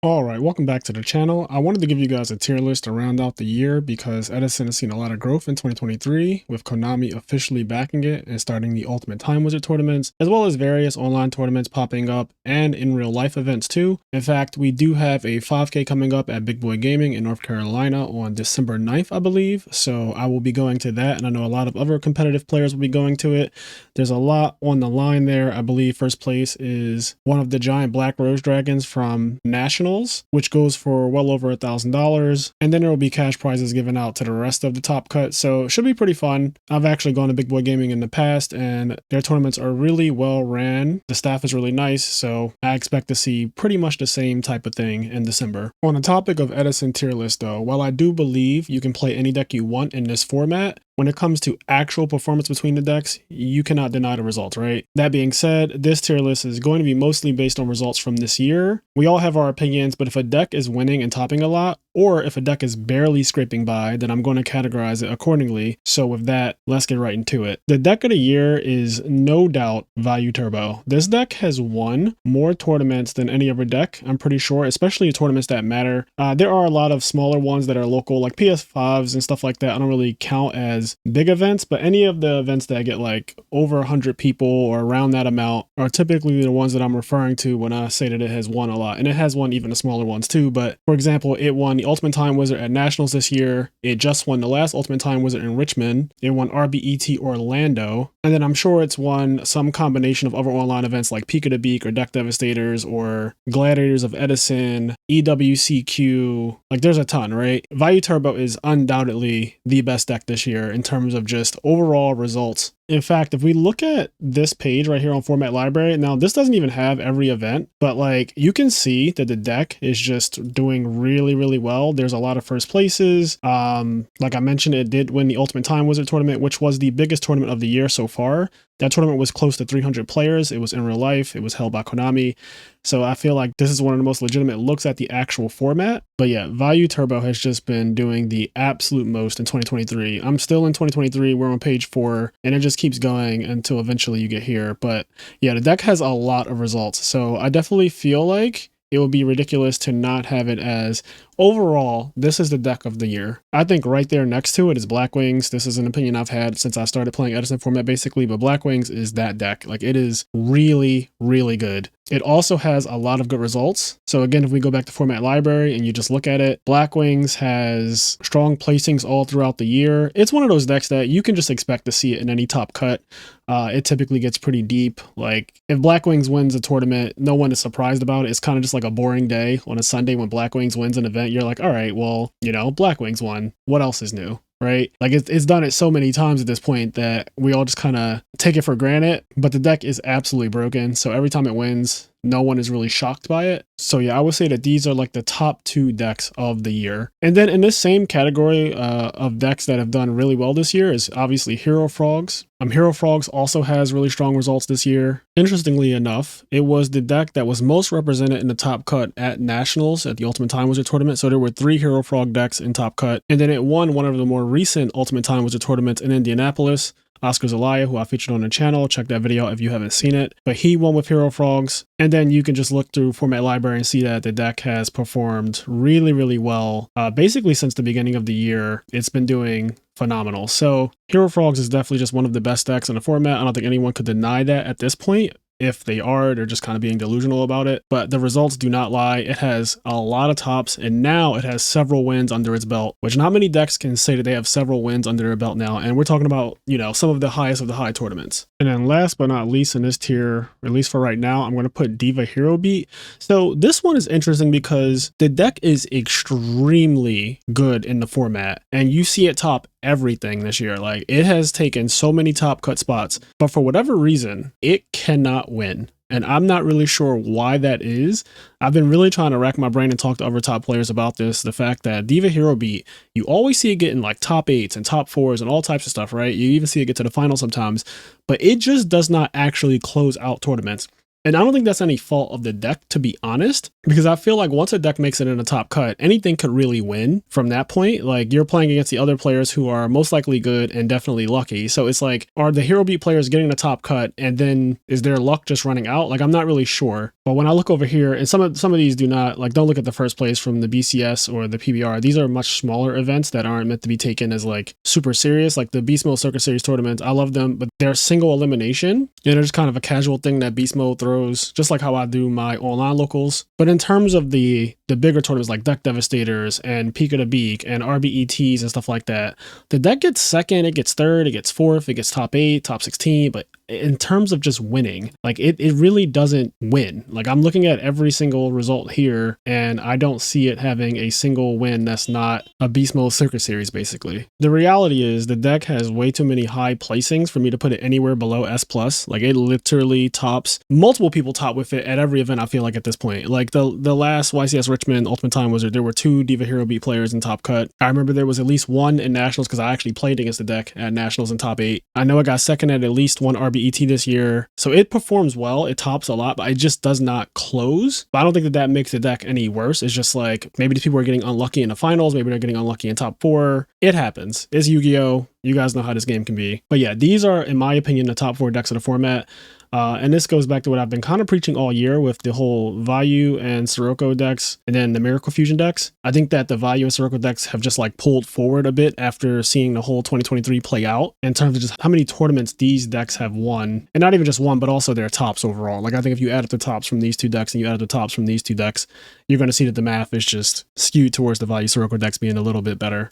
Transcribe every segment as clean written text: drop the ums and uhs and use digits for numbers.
All right, welcome back to the channel. I wanted to give you guys a tier list to round out the year because Edison has seen a lot of growth in 2023 with Konami officially backing it and starting the Ultimate Time Wizard tournaments, as well as various online tournaments popping up and in real life events too. In fact, we do have a 5K coming up at Big Boy Gaming in North Carolina on December 9th, I believe. So I will be going to that, and I know a lot of other competitive players will be going to it. There's a lot on the line there. I believe first place is one of the giant black rose dragons from National, which goes for well over $1,000, and then there will be cash prizes given out to the rest of the top cut, so it should be pretty fun. I've actually gone to Big Boy Gaming in the past, and their tournaments are really well ran. The staff is really nice, so I expect to see pretty much the same type of thing in December. On the topic of Edison tier list though, while I do believe you can play any deck you want in this format, when it comes to actual performance between the decks, you cannot deny the results, right? That being said, this tier list is going to be mostly based on results from this year. We all have our opinions, but if a deck is winning and topping a lot, or if a deck is barely scraping by, then I'm going to categorize it accordingly. So with that, let's get right into it. The deck of the year is no doubt Value Turbo. This deck has won more tournaments than any other deck, I'm pretty sure, especially tournaments that matter. There are a lot of smaller ones that are local, like PS5s and stuff like that. I don't really count as big events, but any of the events that get like over 100 people or around that amount are typically the ones that I'm referring to when I say that it has won a lot. And it has won even the smaller ones too. But for example, it won the Ultimate Time Wizard at Nationals this year. It just won the last Ultimate Time Wizard in Richmond. It won RBET Orlando. And then I'm sure it's won some combination of other online events like Peak of the Beak or Deck Devastators or Gladiators of Edison, EWCQ. Like there's a ton, right? Value Turbo is undoubtedly the best deck this year in terms of just overall results. In fact, if we look at this page right here on Format Library, now this doesn't even have every event, but like you can see that the deck is just doing really, really well. There's a lot of first places. Like I mentioned, it did win the Ultimate Time Wizard tournament, which was the biggest tournament of the year so far. That tournament was close to 300 players. It was in real life. It was held by Konami. So I feel like this is one of the most legitimate looks at the actual format. But yeah, Value Turbo has just been doing the absolute most in 2023. I'm still in 2023. We're on page 4, and it just keeps going until eventually you get here. But yeah, the deck has a lot of results. So I definitely feel like it would be ridiculous to not have it as overall, this is the deck of the year. I think right there next to it is Black Wings. This is an opinion I've had since I started playing Edison format basically, but Black Wings is that deck. Like it is really, really good. It also has a lot of good results. So again, if we go back to Format Library and you just look at it, Black Wings has strong placings all throughout the year. It's one of those decks that you can just expect to see it in any top cut. It typically gets pretty deep. Like if Black Wings wins a tournament, no one is surprised about it. It's kind of just like a boring day on a Sunday when Black Wings wins an event. You're like, all right, well, you know, Black Wings won. What else is new? Right? Like it's done it so many times at this point that we all just kind of take it for granted, but the deck is absolutely broken. So every time it wins, no one is really shocked by it. So yeah, I would say that these are like the top 2 decks of the year. And then in this same category of decks that have done really well this year is obviously Hero Frogs. Hero Frogs also has really strong results this year. Interestingly enough, it was the deck that was most represented in the top cut at Nationals at the Ultimate Time Wizard tournament. So there were 3 Hero Frog decks in top cut. And then it won one of the more recent Ultimate Time Wizard tournaments in Indianapolis. Oscar Zelaya, who I featured on the channel. Check that video out if you haven't seen it. But he won with Hero Frogs. And then you can just look through Format Library and see that the deck has performed really, really well. Basically since the beginning of the year, it's been doing phenomenal. So Hero Frogs is definitely just one of the best decks in the format. I don't think anyone could deny that at this point. If they are, they're just kind of being delusional about it. But the results do not lie. It has a lot of tops, and now it has several wins under its belt, which not many decks can say that they have several wins under their belt now. And we're talking about, you know, some of the highest of the high tournaments. And then last but not least in this tier, at least for right now, I'm going to put Diva Hero Beat. So this one is interesting because the deck is extremely good in the format, and you see it top everything this year. Like it has taken so many top cut spots, but for whatever reason, it cannot win. And I'm not really sure why that is. I've been really trying to rack my brain and talk to other top players about this. The fact that Diva Hero Beat, you always see it getting like top 8s and top 4s and all types of stuff, right? You even see it get to the final sometimes, but it just does not actually close out tournaments. And I don't think that's any fault of the deck, to be honest, because I feel like once a deck makes it in a top cut, anything could really win from that point. Like, you're playing against the other players who are most likely good and definitely lucky. So it's like, are the hero beat players getting the top cut, and then is their luck just running out? Like, I'm not really sure. But when I look over here, and some of these do not, like, don't look at the first place from the BCS or the PBR. These are much smaller events that aren't meant to be taken as like super serious. Like the Beast Mode Circuit Series tournaments, I love them, but they're single elimination, and they're just kind of a casual thing that Beast Mode throws, just like how I do my online locals. But in terms of the bigger tournaments like Deck Devastators and Peak of the Beak and RBETs and stuff like that, the deck gets second, it gets third, it gets fourth, it gets top 8, top 16, but in terms of just winning, like it really doesn't win. Like, I'm looking at every single result here, and I don't see it having a single win that's not a Beast Mode Circuit Series, basically. The reality is the deck has way too many high placings for me to put it anywhere below S+. Like, it literally tops, multiple people top with it at every event, I feel like, at this point. Like the last YCS Richmond Ultimate Time Wizard, there were 2 Diva Hero Beat players in top cut. I remember there was at least 1 in Nationals, because I actually played against the deck at Nationals in top 8. I know I got second at least 1 RBET this year. So it performs well, it tops a lot, but it just does not close. But I don't think that makes the deck any worse. It's just like, maybe these people are getting unlucky in the finals, maybe they're getting unlucky in top 4. It happens. It's Yu-Gi-Oh! You guys know how this game can be. But yeah, these are, in my opinion, the top 4 decks of the format. And this goes back to what I've been kind of preaching all year with the whole Vayu and Sirocco decks, and then the Miracle Fusion decks. I think that the Vayu and Sirocco decks have just like pulled forward a bit after seeing the whole 2023 play out in terms of just how many tournaments these decks have won. And not even just one, but also their tops overall. Like, I think if you add up the tops from these 2 decks and you add up the tops from these 2 decks, you're going to see that the math is just skewed towards the Vayu Sirocco decks being a little bit better.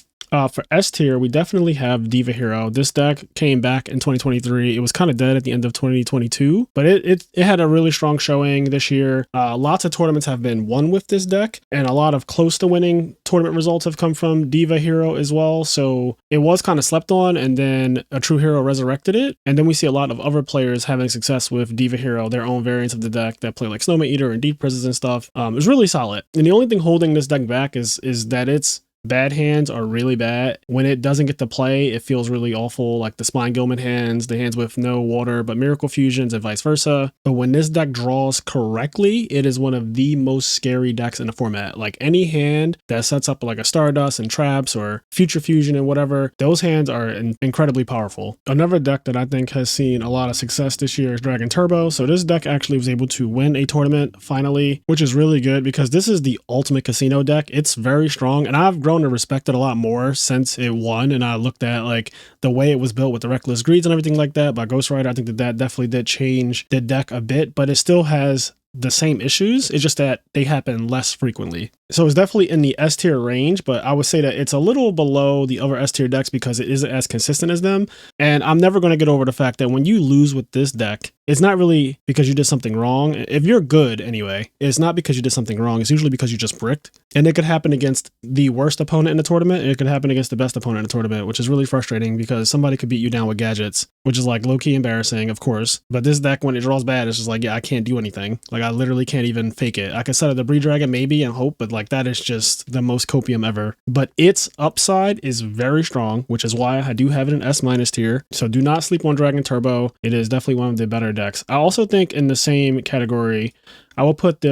For S tier, we definitely have Diva Hero. This deck came back in 2023. It was kind of dead at the end of 2022, but it had a really strong showing this year. Lots of tournaments have been won with this deck, and a lot of close to winning tournament results have come from Diva Hero as well. So it was kind of slept on, and then a True Hero resurrected it. And then we see a lot of other players having success with Diva Hero, their own variants of the deck that play like Snowman Eater and Deep Prisons and stuff. It's really solid. And the only thing holding this deck back is that it's bad hands are really bad. When it doesn't get to play, it feels really awful, like the Spine Gilman hands, the hands with no water but Miracle Fusions, and vice versa. But when this deck draws correctly, it is one of the most scary decks in the format. Like, any hand that sets up like a Stardust and Traps or Future Fusion and whatever, those hands are incredibly powerful. Another deck that I think has seen a lot of success this year is Dragon Turbo. So this deck actually was able to win a tournament finally, which is really good because this is the ultimate casino deck. It's very strong, and I've grown to respect it a lot more since it won, and I looked at like the way it was built with the Reckless Greeds and everything like that by Ghost Rider. I think that definitely did change the deck a bit, but it still has the same issues. It's just that they happen less frequently. So it's definitely in the S tier range, but I would say that it's a little below the other S tier decks because it isn't as consistent as them. And I'm never going to get over the fact that when you lose with this deck, it's not really because you did something wrong. If you're good anyway, it's not because you did something wrong. It's usually because you just bricked. And it could happen against the worst opponent in the tournament, and it could happen against the best opponent in the tournament, which is really frustrating because somebody could beat you down with gadgets, which is like low-key embarrassing, of course. But this deck, when it draws bad, it's just like, yeah, I can't do anything. Like, I literally can't even fake it. I could set up the Breed Dragon maybe and hope, but like, that is just the most copium ever. But its upside is very strong, which is why I do have it in S- tier. So do not sleep on Dragon Turbo. It is definitely one of the better decks. I also think in the same category, I will put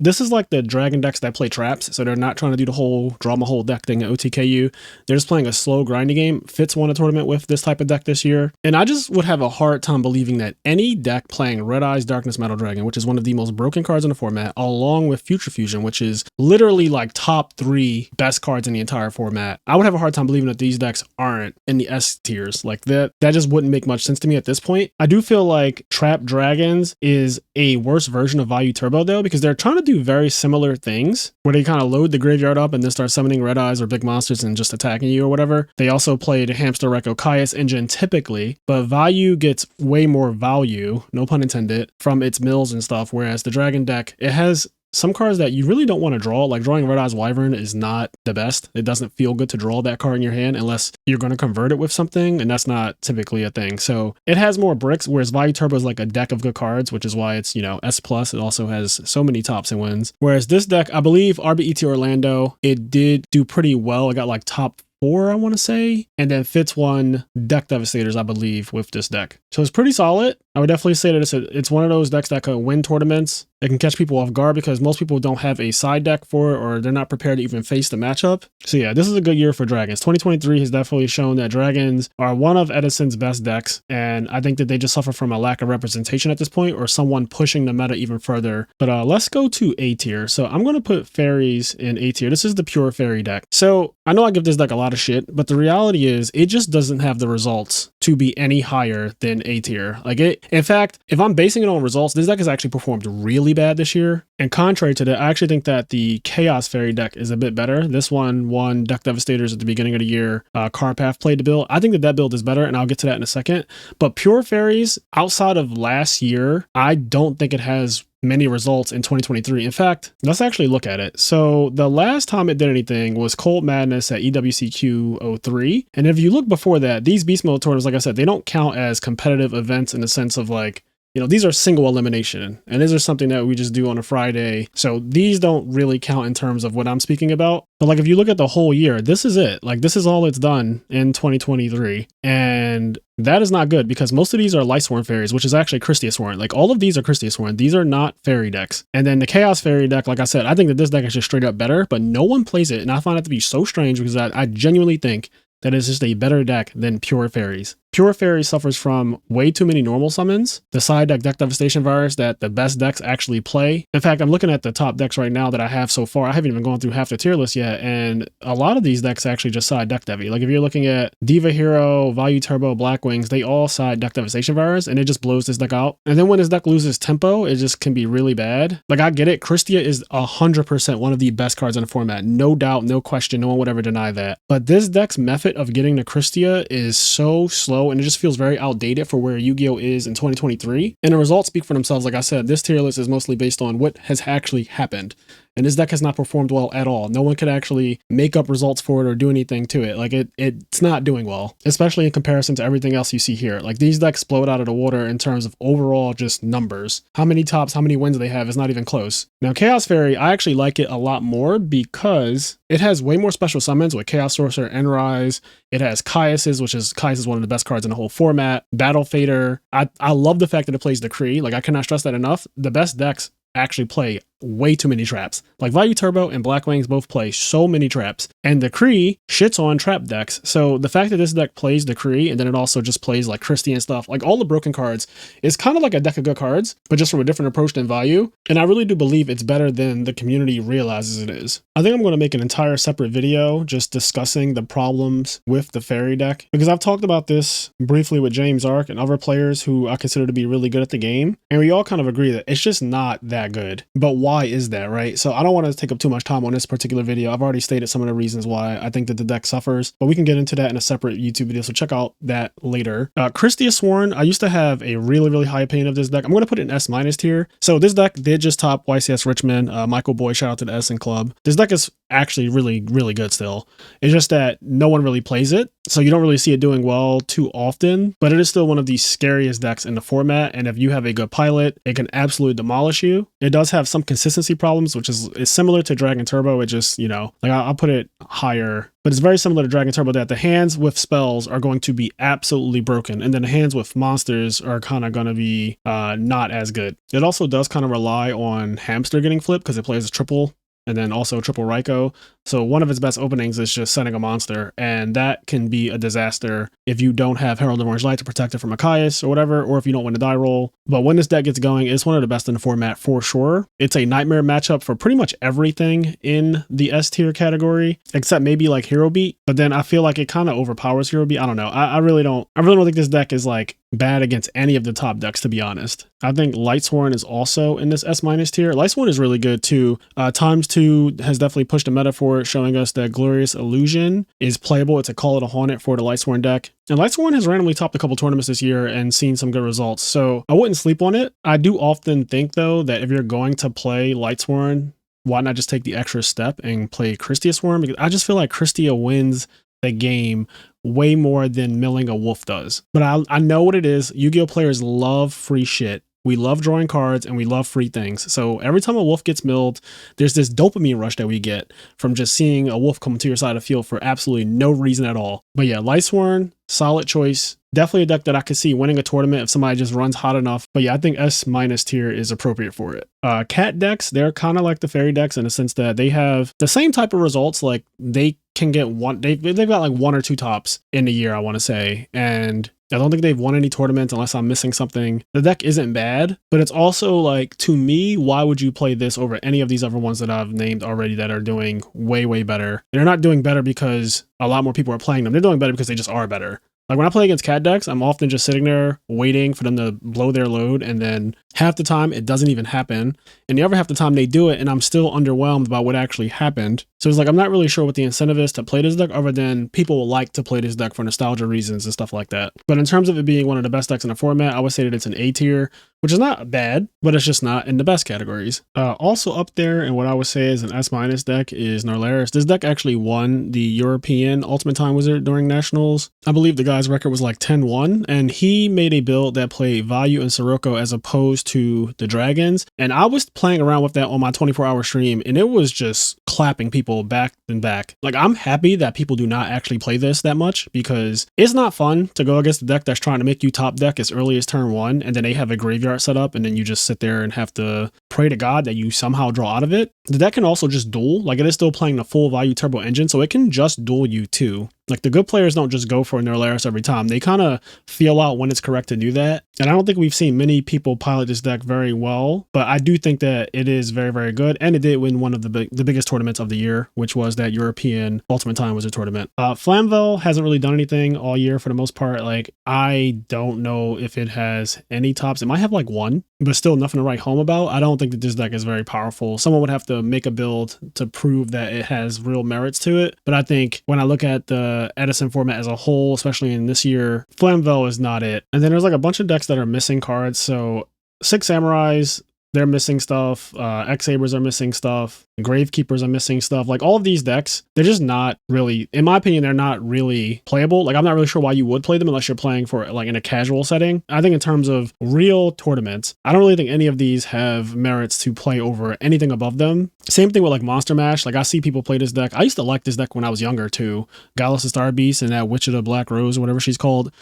this is like the dragon decks that play traps, so they're not trying to do the whole draw my whole deck thing at OTKU. They're just playing a slow grindy game. Fitz won a tournament with this type of deck this year, and I just would have a hard time believing that any deck playing Red Eyes Darkness Metal Dragon, which is one of the most broken cards in the format, along with Future Fusion, which is literally like top 3 best cards in the entire format, I would have a hard time believing that these decks aren't in the S tiers. Like, that just wouldn't make much sense to me at this point. I do feel like Trap Dragons is a worse version of Vayu Turbo though, because they're trying to do very similar things where they kind of load the graveyard up and then start summoning red eyes or big monsters and just attacking you or whatever. They also play the Hamster Rekko Caius engine typically, but Vayu gets way more value, no pun intended, from its mills and stuff, whereas the Dragon deck, it has some cards that you really don't want to draw. Like drawing Red Eyes Wyvern is not the best. It doesn't feel good to draw that card in your hand unless you're going to convert it with something, and that's not typically a thing. So it has more bricks, whereas Vayu Turbo is like a deck of good cards, which is why it's, you know, S+. It also has so many tops and wins. Whereas this deck, I believe RBET Orlando, it did do pretty well. It got like top 4, I want to say, and then Fitz won Deck Devastators, I believe, with this deck. So it's pretty solid. I would definitely say that it's one of those decks that could win tournaments. It can catch people off guard because most people don't have a side deck for it, or they're not prepared to even face the matchup. So yeah, this is a good year for Dragons. 2023 has definitely shown that Dragons are one of Edison's best decks, and I think that they just suffer from a lack of representation at this point, or someone pushing the meta even further. But let's go to A tier. So I'm going to put fairies in A tier. This is the pure fairy deck. So I know I give this deck a lot of shit, but the reality is it just doesn't have the results to be any higher than A tier. Like in fact, if I'm basing it on results, this deck has actually performed really bad this year. And contrary to that, I actually think that the Chaos Fairy deck is a bit better. This one won Deck Devastators at the beginning of the year. Carpath played the build. I think that build is better, and I'll get to that in a second. But Pure Fairies, outside of last year, I don't think it has many results in 2023. In fact, let's actually look at it. So the last time it did anything was Cold Madness at EWCQ 03. And if you look before that, these Beast Mode tournaments, like I said, they don't count as competitive events in the sense of like, you know, these are single elimination, and these are something that we just do on a Friday. So these don't really count in terms of what I'm speaking about. But like, if you look at the whole year, this is it. Like, this is all it's done in 2023. And that is not good because most of these are Lightsworn Fairies, which is actually Christiasworn. Like, all of these are Christiasworn. These are not fairy decks. And then the Chaos Fairy deck, like I said, I think that this deck is just straight up better, but no one plays it. And I find it to be so strange because I genuinely think that is just a better deck than Pure Fairies. Pure Fairy suffers from way too many normal summons, the side deck Deck Devastation virus that the best decks actually play. In fact, I'm looking at the top decks right now that I have so far. I haven't even gone through half the tier list yet, and a lot of these decks actually just side Deck Devi. Like if you're looking at Diva Hero, Value Turbo, Black Wings, they all side Deck Devastation virus, and it just blows this deck out. And then when this deck loses tempo, it just can be really bad. Like I get it, Christia is 100% one of the best cards in the format. No doubt, no question, no one would ever deny that. But this deck's method of getting to Christia is so slow, and it just feels very outdated for where Yu-Gi-Oh is in 2023. And the results speak for themselves. Like I said, this tier list is mostly based on what has actually happened. And this deck has not performed well at all. No one could actually make up results for it or do anything to it. Like it's not doing well, especially in comparison to everything else you see here. Like these decks blow it out of the water in terms of overall just numbers. How many tops, how many wins they have is not even close. Now Chaos Fairy, I actually like it a lot more because it has way more special summons with Chaos Sorcerer and Rise. It has Caius's, Caius is one of the best cards in the whole format. Battle Fader. I love the fact that it plays Decree. Like I cannot stress that enough. The best decks actually play way too many traps. Like Value Turbo and Black Wings both play so many traps, and Decree shits on trap decks. So the fact that this deck plays Decree and then it also just plays like Christie and stuff, like all the broken cards, is kind of like a deck of good cards, but just from a different approach than Value. And I really do believe it's better than the community realizes it is. I think I'm going to make an entire separate video just discussing the problems with the fairy deck, because I've talked about this briefly with James Ark and other players who I consider to be really good at the game, and we all kind of agree that it's just not that good. But why is that, right? So I don't want to take up too much time on this particular video. I've already stated some of the reasons why I think that the deck suffers, but we can get into that in a separate YouTube video, so check out that later. Christiasworn, I used to have a really high opinion of this deck. I'm going to put it in S- tier. So this deck did just top YCS Richmond. Michael Boy, shout out to the Edison Club. This deck is actually really good still. It's just that no one really plays it, so you don't really see it doing well too often, but it is still one of the scariest decks in the format, and if you have a good pilot, it can absolutely demolish you. It does have some consistency problems, which is similar to Dragon Turbo. It just, you know, like I'll put it higher, but it's very similar to Dragon Turbo that the hands with spells are going to be absolutely broken, and then the hands with monsters are kind of going to be not as good. It also does kind of rely on Hamster getting flipped because it plays a triple and then also triple Raikou. So one of its best openings is just sending a monster, and that can be a disaster if you don't have Herald of Orange Light to protect it from a Caius or whatever, or if you don't win a die roll. But when this deck gets going, it's one of the best in the format for sure. It's a nightmare matchup for pretty much everything in the S tier category, except maybe like Hero Beat. But then I feel like it kind of overpowers Hero Beat. I don't know. I really don't think this deck is like bad against any of the top decks, to be honest. I think Lightsworn is also in this S- tier. Lightsworn is really good too. Times2 has definitely pushed the meta for it, showing us that Glorious Illusion is playable. It's a Call of the Hornet for the Lightsworn deck. And Lightsworn has randomly topped a couple tournaments this year and seen some good results, so I wouldn't sleep on it. I do often think though that if you're going to play Lightsworn, why not just take the extra step and play Christiasworn? Because I just feel like Christia wins the game way more than milling a wolf does. But I know what it is. Yu-Gi-Oh players love free shit. we love drawing cards, and we love free things. So every time a wolf gets milled, there's this dopamine rush that we get from just seeing a wolf come to your side of the field for absolutely no reason at all. But yeah, Lightsworn, solid choice. Definitely a deck that I could see winning a tournament if somebody just runs hot enough. But yeah, I think S- tier is appropriate for it. Cat decks, they're kind of like the fairy decks in the sense that they have the same type of results. Like they can get one, they've got like 1 or 2 tops in the year, I want to say. And I don't think they've won any tournaments unless I'm missing something. The deck isn't bad, but it's also like, to me, why would you play this over any of these other ones that I've named already that are doing way, way better? They're not doing better because a lot more people are playing them. They're doing better because they just are better. Like when I play against cat decks, I'm often just sitting there waiting for them to blow their load, and then half the time it doesn't even happen, and the other half the time they do it and I'm still underwhelmed by what actually happened. So it's like I'm not really sure what the incentive is to play this deck other than people will like to play this deck for nostalgia reasons and stuff like that. But in terms of it being one of the best decks in the format, I would say that it's an A tier, which is not bad, but it's just not in the best categories. Also up there, and what I would say is an S- deck, is Narlaris. This deck actually won the European Ultimate Time Wizard during Nationals. I believe the guy's record was like 10-1, and he made a build that played Vayu and Sirocco as opposed to the Dragons. And I was playing around with that on my 24-hour stream, and it was just clapping people back and back. Like, I'm happy that people do not actually play this that much, because it's not fun to go against a deck that's trying to make you top deck as early as turn 1, and then they have a graveyard set up, and then you just sit there and have to pray to God that you somehow draw out of it. The deck can also just duel. Like, it is still playing the full Vayu Turbo engine, so it can just duel you too. Like, the good players don't just go for a Narlaris every time. They kind of feel out when it's correct to do that. And I don't think we've seen many people pilot this deck very well, but I do think that it is very, very good. And it did win one of the biggest tournaments of the year, which was that European Ultimate Time Wizard tournament. Flamvel hasn't really done anything all year for the most part. Like, I don't know if it has any tops. It might have like 1, but still nothing to write home about. I don't think that this deck is very powerful. Someone would have to make a build to prove that it has real merits to it. But I think when I look at the Edison format as a whole, especially in this year, Flamvel is not it. And then there's like a bunch of decks that are missing cards. So Six Samurais, they're missing stuff. X-Sabers are missing stuff. Gravekeepers are missing stuff. Like, all of these decks, they're just not really, in my opinion, they're not really playable. Like, I'm not really sure why you would play them unless you're playing for like in a casual setting. I think in terms of real tournaments, I don't really think any of these have merits to play over anything above them. Same thing with like Monster Mash. Like, I see people play this deck. I used to like this deck when I was younger too. Gallus the Star Beast and that Witch of the Black Rose or whatever she's called.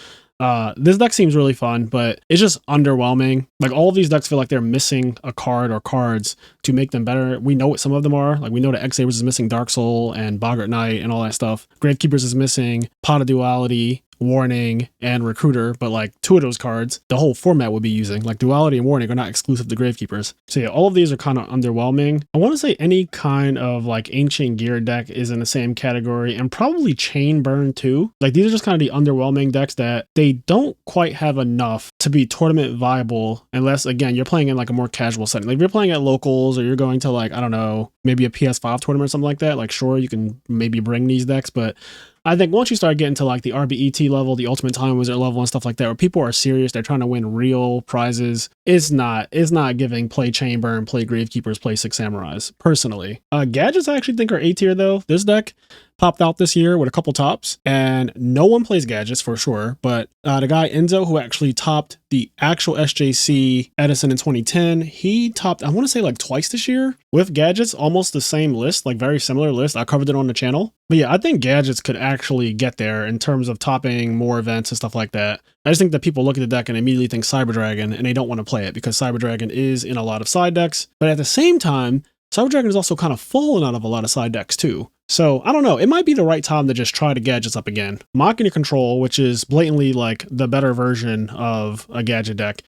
This deck seems really fun, but it's just underwhelming. Like, all of these decks feel like they're missing a card or cards to make them better. We know what some of them are. Like, we know that X-Sabers is missing Dark Soul and Boggart Knight and all that stuff. Gravekeepers is missing Pot of Duality, Warning, and Recruiter, but like 2 of those cards the whole format would be using. Like, Duality and Warning are not exclusive to Gravekeepers. So yeah, all of these are kind of underwhelming. I want to say any kind of like Ancient Gear deck is in the same category, and probably Chain Burn too. Like, these are just kind of the underwhelming decks that they don't quite have enough to be tournament viable unless, again, you're playing in like a more casual setting. Like, if you're playing at locals or you're going to like, I don't know, maybe a PS5 tournament or something like that, like, sure, you can maybe bring these decks, but I think once you start getting to like the RBET level, the Ultimate Time Wizard level and stuff like that, where people are serious, they're trying to win real prizes, it's not giving play Chain Burn, play Gravekeepers, play Six Samurais, personally. Gadgets I actually think are A tier though. This deck popped out this year with a couple tops, and no one plays Gadgets for sure, but the guy Enzo, who actually topped the actual SJC Edison in 2010, he topped, I want to say like twice this year with Gadgets, almost the same list, like very similar list. I covered it on the channel. But yeah, I think Gadgets could actually get there in terms of topping more events and stuff like that. I just think that people look at the deck and immediately think Cyber Dragon, and they don't want to play it because Cyber Dragon is in a lot of side decks. But at the same time, Cyber Dragon is also kind of fallen out of a lot of side decks too. So I don't know, it might be the right time to just try the Gadgets up again. Machina Control, which is blatantly like the better version of a gadget deck.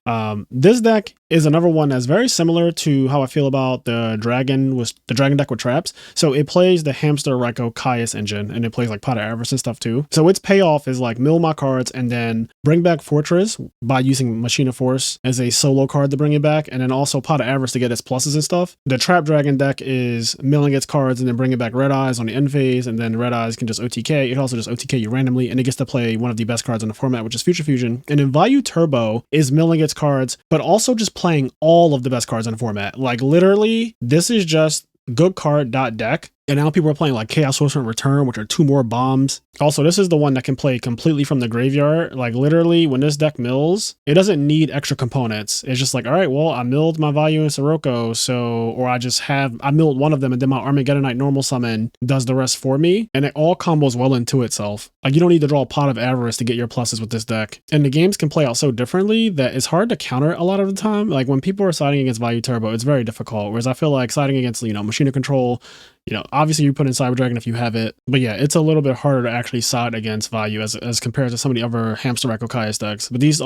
This deck is another one that's very similar to how I feel about the dragon deck with traps. So it plays the Hamster Raiko Caius engine, and it plays like Pot of Avarice and stuff too. So its payoff is like mill my cards and then bring back Fortress by using Machina Force as a solo card to bring it back, and then also Pot of Avarice to get its pluses and stuff. The Trap Dragon deck is milling its cards and then bringing back Red Eyes on the end phase, and then Red Eyes can just OTK. It can also just OTK you randomly, and it gets to play one of the best cards in the format, which is Future Fusion. And then Vayu Turbo is milling its cards, but also just playing all of the best cards in the format. Like, literally, this is just good card dot deck. And now people are playing like Chaos Sorcerer and Return, which are 2 more bombs. Also, this is the one that can play completely from the graveyard. Like literally when this deck mills, it doesn't need extra components. It's just like, all right, well, I milled my Value and Sirocco, so, or I milled one of them and then my Armageddonite normal summon does the rest for me. And it all combos well into itself. Like you don't need to draw a Pot of Avarice to get your pluses with this deck. And the games can play out so differently that it's hard to counter a lot of the time. Like when people are siding against Value Turbo, it's very difficult. Whereas I feel like siding against, Machine of Control, obviously you put in Cyber Dragon if you have it. But yeah, it's a little bit harder to actually side against Value as compared to some of the other Hamster Echo Kaius decks. But these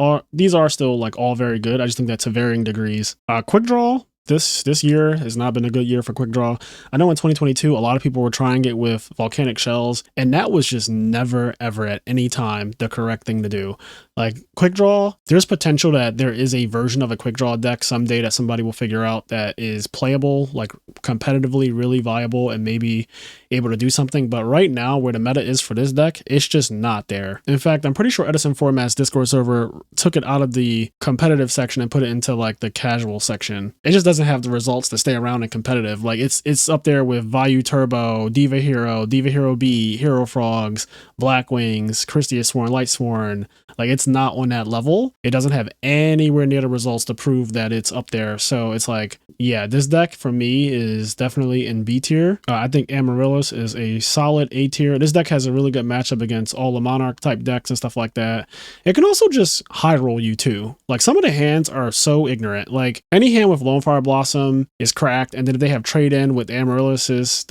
are still like all very good. I just think that to varying degrees. Quick Draw. This year has not been a good year for Quick Draw. I know in 2022, a lot of people were trying it with Volcanic Shells, and that was just never, ever at any time the correct thing to do. Like Quick Draw, there's potential that there is a version of a Quick Draw deck someday that somebody will figure out that is playable, like competitively really viable and maybe able to do something. But right now, where the meta is for this deck, it's just not there. In fact, I'm pretty sure Edison Format's Discord server took it out of the competitive section and put it into like the casual section. It just doesn't have the results to stay around in competitive. Like it's up there with Value Turbo, Diva Hero B, Hero Frogs, Black Wings, Christia Sworn, Light Sworn. Like it's not on that level. It doesn't have anywhere near the results to prove that it's up there. So it's like, yeah, this deck for me is definitely in B tier. I think Amaryllis is a solid A tier. This deck has a really good matchup against all the Monarch type decks and stuff like that. It can also just high roll you too. Like some of the hands are so ignorant. Like any hand with Lone Fire Blossom is cracked. And then if they have trade in with Amaryllis,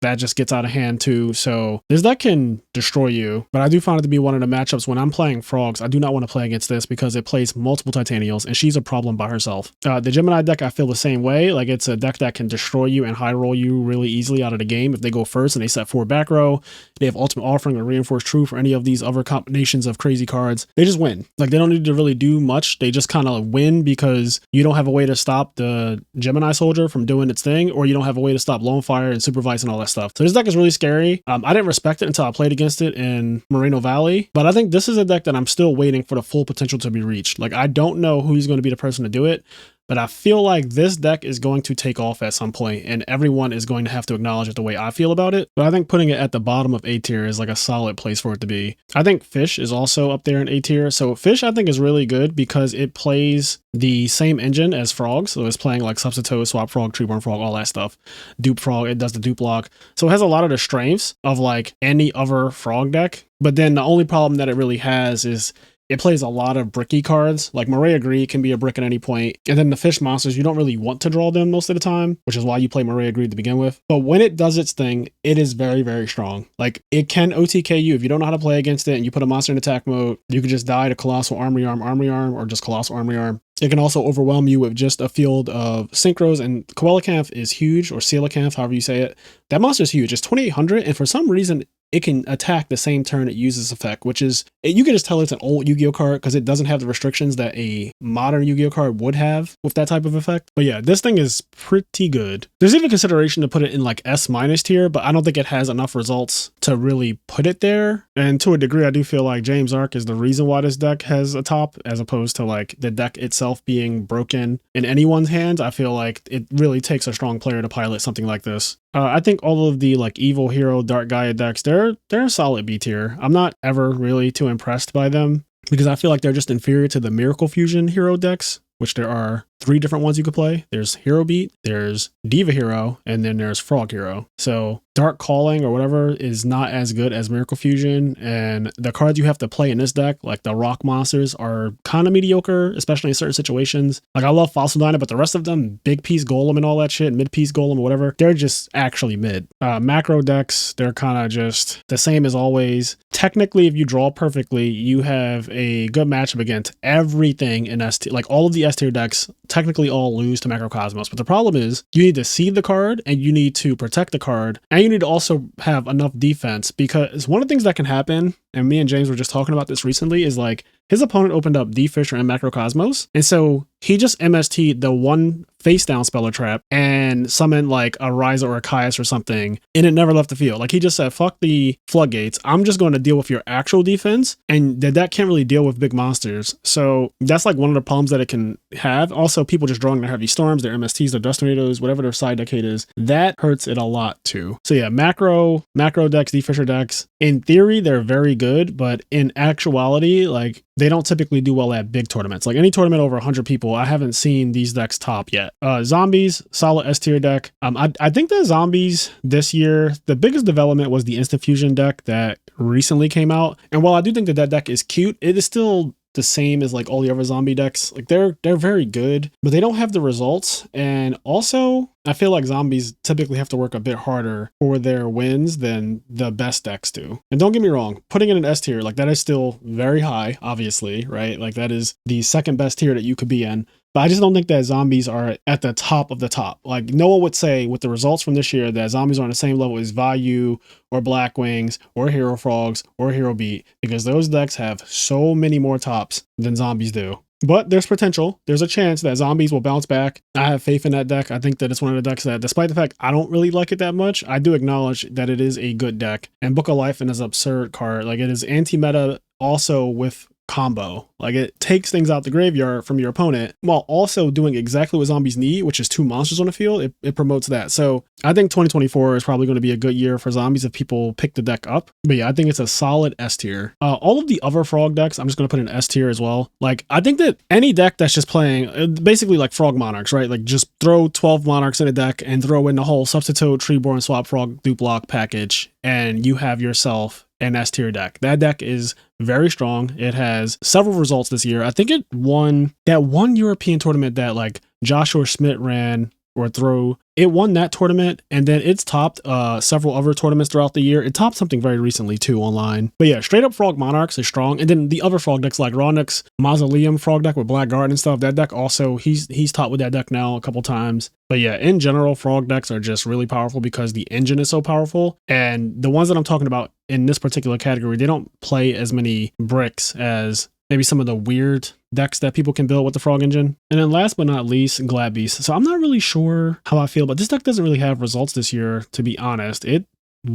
that just gets out of hand too. So this deck can destroy you. But I do find it to be one of the matchups when I'm playing Frogs. I do not want to play against this because it plays multiple Titanials and she's a problem by herself. The Gemini deck, I feel the same way. Like it's a deck that can destroy you and high roll you really easily out of the game. If they go first and they set 4 back row, they have Ultimate Offering or Reinforced Truth or any of these other combinations of crazy cards, they just win. Like they don't need to really do much. They just kind of win because you don't have a way to stop the Gemini Soldier from doing its thing, or you don't have a way to stop Lone Fire and Supervise and all that stuff. So this deck is really scary. I didn't respect it until I played against it in Moreno Valley, but I think this is a deck that I'm still waiting for the full potential to be reached. Like I don't know who's going to be the person to do it, but I feel like this deck is going to take off at some point and everyone is going to have to acknowledge it the way I feel about it. But I think putting it at the bottom of A tier is like a solid place for it to be. I think Fish is also up there in A tier. So Fish I think is really good because it plays the same engine as Frogs. So it's playing like Substitute, Swap Frog, Treeborn Frog, all that stuff. Dupe Frog, it does the dupe block. So it has a lot of the strengths of like any other Frog deck. But then the only problem that it really has is it plays a lot of bricky cards. Like Maria Greed can be a brick at any point. And then the fish monsters, you don't really want to draw them most of the time, which is why you play Maria Greed to begin with. But when it does its thing, it is very, very strong. Like it can OTK you if you don't know how to play against it and you put a monster in attack mode. You can just die to Colossal Armory Arm, or just Colossal Armory Arm. It can also overwhelm you with just a field of Synchros, and Coelacanth is huge, or Coelacanth, however you say it. That monster is huge. It's 2,800, and for some reason, it can attack the same turn it uses effect, which is, you can just tell it's an old Yu-Gi-Oh card because it doesn't have the restrictions that a modern Yu-Gi-Oh card would have with that type of effect. But yeah, this thing is pretty good. There's even consideration to put it in like S- tier, but I don't think it has enough results to really put it there. And to a degree, I do feel like James Arc is the reason why this deck has a top, as opposed to like the deck itself being broken in anyone's hands. I feel like it really takes a strong player to pilot something like this. I think all of the like Evil Hero, Dark Gaia decks, they're a solid B tier. I'm not ever really too impressed by them because I feel like they're just inferior to the Miracle Fusion hero decks, which there are 3 different ones you could play. There's Hero Beat, there's Diva Hero, and then there's Frog Hero. So Dark Calling or whatever is not as good as Miracle Fusion, and the cards you have to play in this deck, like the rock monsters, are kind of mediocre, especially in certain situations. Like I love Fossil Diner, but the rest of them, Big Piece Golem and all that shit, Mid Piece Golem or whatever, they're just actually mid. Macro decks, they're kind of just the same as always. Technically, if you draw perfectly, you have a good matchup against everything in S tier. Like all of the S tier decks technically all lose to Macrocosmos, but the problem is you need to seed the card and you need to protect the card, and you need to also have enough defense, because one of the things that can happen, and me and James were just talking about this recently, is like his opponent opened up D Fisher and Macrocosmos, and so he just MST'd the one face down Speller Trap and summon like a Ryza or a Caius or something, and it never left the field. Like he just said, fuck the floodgates. I'm just going to deal with your actual defense, and the deck can't really deal with big monsters. So that's like one of the problems that it can have. Also, people just drawing their heavy storms, their MSTs, their dust tornadoes, whatever their side decade is, that hurts it a lot too. So yeah, macro decks, D-Fisher decks, in theory, they're very good, but in actuality, like they don't typically do well at big tournaments. Like any tournament over 100 people, I haven't seen these decks top yet. Zombies, solid S tier deck. I think the zombies this year, the biggest development was the Instant Fusion deck that recently came out. And while I do think that deck is cute, it is still the same as like all the other zombie decks. Like they're very good, but they don't have the results. And also, I feel like zombies typically have to work a bit harder for their wins than the best decks do. And don't get me wrong, putting it in S tier, like that is still very high, obviously, right? Like that is the second best tier that you could be in. But I just don't think that zombies are at the top of the top. Like no one would say with the results from this year that zombies are on the same level as Vayu or Black Wings or Hero Frogs or Hero Beat, because those decks have so many more tops than zombies do. But there's potential. There's a chance that zombies will bounce back. I have faith in that deck. I think that it's one of the decks that, despite the fact I don't really like it that much, I do acknowledge that it is a good deck. And Book of Life is an absurd card. Like it is anti-meta also with combo. Like it takes things out the graveyard from your opponent while also doing exactly what zombies need, which is 2 monsters on the field. It promotes that. So I think 2024 is probably going to be a good year for zombies if people pick the deck up. But yeah, I think it's a solid S tier. All of the other frog decks, I'm just going to put in S tier as well. Like I think that any deck that's just playing basically like frog monarchs, right? Like just throw 12 monarchs in a deck and throw in the whole substitute Treeborn Swap Frog Duplock package, and you have yourself an S tier deck. That deck is very strong. It has several results this year. I think it won that one European tournament that like Joshua Schmidt ran or throw. It won that tournament, and then it's topped several other tournaments throughout the year. It topped something very recently too online. But yeah, straight up Frog Monarchs is strong. And then the other frog decks like Ronix Mausoleum Frog deck with Black Guard and stuff, that deck also, he's topped with that deck now a couple times. But yeah, in general, frog decks are just really powerful because the engine is so powerful. And the ones that I'm talking about in this particular category, they don't play as many bricks as maybe some of the weird decks that people can build with the frog engine. And then last but not least, Glad Beast. So I'm not really sure how I feel, but this deck doesn't really have results this year, to be honest. It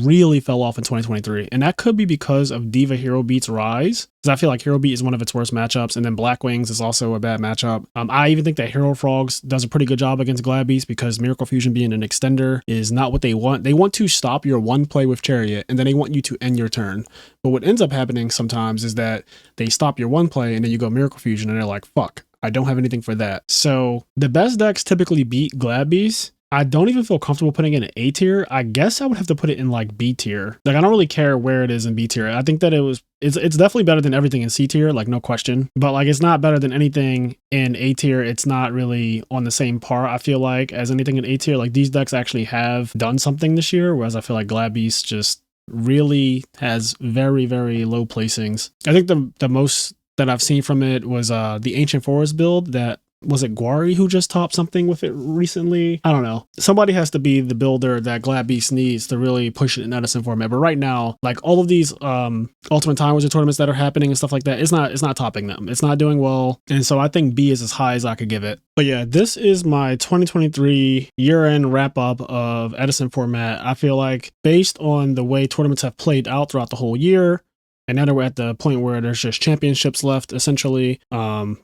really fell off in 2023, and that could be because of Diva Hero Beat's rise, because I feel like Hero Beat is one of its worst matchups, and then Black Wings is also a bad matchup. I even think that Hero Frogs does a pretty good job against Glad Beast because Miracle Fusion being an extender is not what they want. They want to stop your one play with Chariot, and then they want you to end your turn. But what ends up happening sometimes is that they stop your one play, and then you go Miracle Fusion, and they're like, fuck, I don't have anything for that. So the best decks typically beat Glad Beast. I don't even feel comfortable putting it in A tier. I guess I would have to put it in like B tier. Like I don't really care where it is in B tier. I think that it's definitely better than everything in C tier, like no question. But like it's not better than anything in A tier. It's not really on the same par, I feel like, as anything in A tier. Like these decks actually have done something this year, whereas I feel like Glad Beast just really has very, very low placings. I think the most that I've seen from it was the Ancient Forest build that, was it Gwari who just topped something with it recently? I don't know. Somebody has to be the builder that Glad Beast needs to really push it in Edison format. But right now, like all of these Ultimate Time Wizard tournaments that are happening and stuff like that, it's not topping them. It's not doing well. And so I think B is as high as I could give it. But yeah, this is my 2023 year-end wrap-up of Edison format. I feel like based on the way tournaments have played out throughout the whole year, and now that we're at the point where there's just championships left, essentially,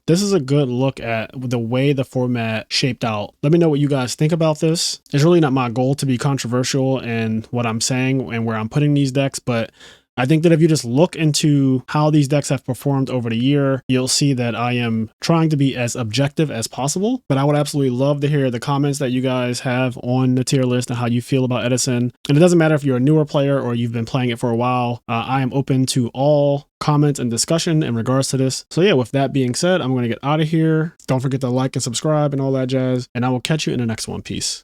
this is a good look at the way the format shaped out. Let me know what you guys think about this. It's really not my goal to be controversial in what I'm saying and where I'm putting these decks, but I think that if you just look into how these decks have performed over the year, you'll see that I am trying to be as objective as possible. But I would absolutely love to hear the comments that you guys have on the tier list and how you feel about Edison. And it doesn't matter if you're a newer player or you've been playing it for a while. I am open to all comments and discussion in regards to this. So yeah, with that being said, I'm going to get out of here. Don't forget to like and subscribe and all that jazz. And I will catch you in the next one. Peace.